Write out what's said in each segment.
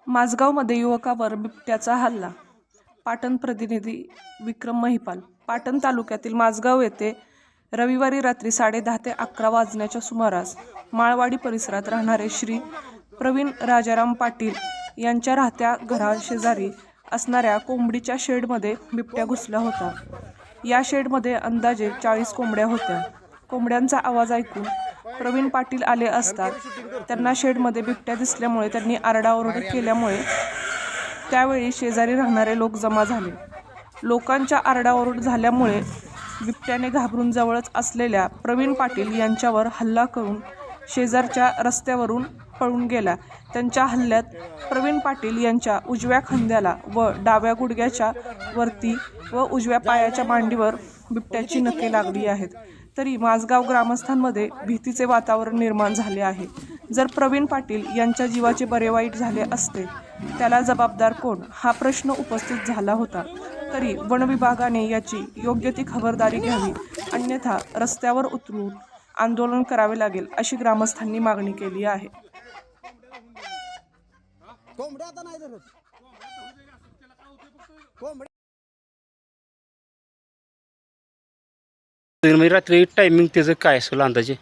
माझगावमध्ये युवकावर बिबट्याचा हल्ला. पाटण प्रतिनिधी विक्रम महिपाल. पाटण तालुक्यातील माझगाव येथे रविवारी रात्री 10:30 ते 11 वाजण्याच्या सुमारास माळवाडी परिसरात राहणारे श्री प्रवीण राजाराम पाटील यांच्या राहत्या घराशेजारी असणाऱ्या कोंबडीच्या शेडमध्ये बिबट्या घुसला होता. या शेडमध्ये अंदाजे 40 कोंबड्या होत्या. कोंबड्यांचा आवाज ऐकून प्रवीण पाटील आले असता त्यांना शेडमध्ये बिबट्या दिसल्यामुळे त्यांनी आरडाओरड केल्यामुळे त्यावेळी शेजारी राहणारे लोक जमा झाले. लोकांच्या आरडाओरड झाल्यामुळे बिबट्याने घाबरून जवळच असलेल्या प्रवीण पाटील यांच्यावर हल्ला करून शेजारच्या रस्त्यावरून पळून गेला. त्यांच्या हल्ल्यात प्रवीण पाटील यांच्या उजव्या खांद्याला व डाव्या गुडघ्याच्या वरती व उजव्या पायाच्या मांडीवर बिबट्याची नखे लागली आहेत. तरी माझगाव ग्रामस्थांमध्ये भीतीचे वातावरण निर्माण झाले आहे. जर प्रवीण पाटील यांच्या जीवाचे बरे वाईट झाले असते त्याला जबाबदार कोण हा प्रश्न उपस्थित झाला होता. तरी वन विभागाने याची योग्य ती खबरदारी घ्यावी, अन्यथा रस्त्यावर उतरून आंदोलन करावे लागेल अशी ग्रामस्थांनी मागणी केली आहे. म्हणजे रात्री टायमिंग त्याचं काय असेल अंदाजे?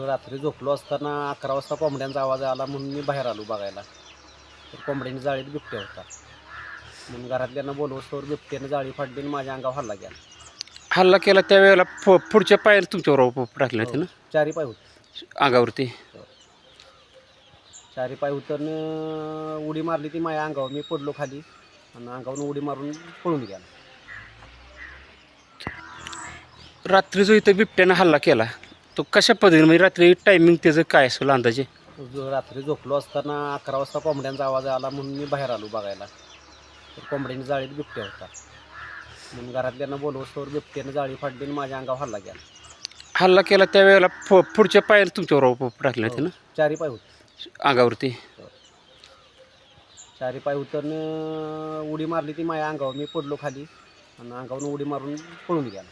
रात्री झोपलो असताना 11 वाजता कोंबड्यांचा आवाज आला म्हणून मी बाहेर आलो बघायला. तर कोंबड्यांनी जाळीत बिबट्या होता म्हणून घरातल्यांना बोलवस्तोवर बिबट्याने जाळी फाडली आणि माझ्या अंगावर हल्ला केला. हल्ला केला त्यावेळेला पुढच्या पायाला तुमच्यावर टाकले होते ना? 4 पाय होते अंगावरती. 4 पाय उतरनं उडी मारली ती माझ्या अंगावर. मी पडलो खाली आणि अंगावरून उडी मारून पळून गेला. रात्री जो इथं बिबट्याने हल्ला केला तो कशा पद्धतीने, म्हणजे रात्री टायमिंग त्याचं काय असेल अंदाजे? रात्री झोपलो असताना 11 वाजता कोंबड्यांचा आवाज आला म्हणून मी बाहेर आलो बघायला. तर कोंबड्यांनी जाळीत बिबट्या होता म्हणून घरातल्यांना बोलवस्तोवर बिबट्याने जाळी फाडली आणि माझ्या अंगावर हल्ला केला. हल्ला केला त्यावेळेला पुढच्या पायाला तुमच्यावर टाकले होते ना? 4 पाय होते अंगावरती. 4 पाय उतरनं उडी मारली ती माझ्या अंगावर. मी पडलो खाली आणि अंगावरून उडी मारून पळून गेला.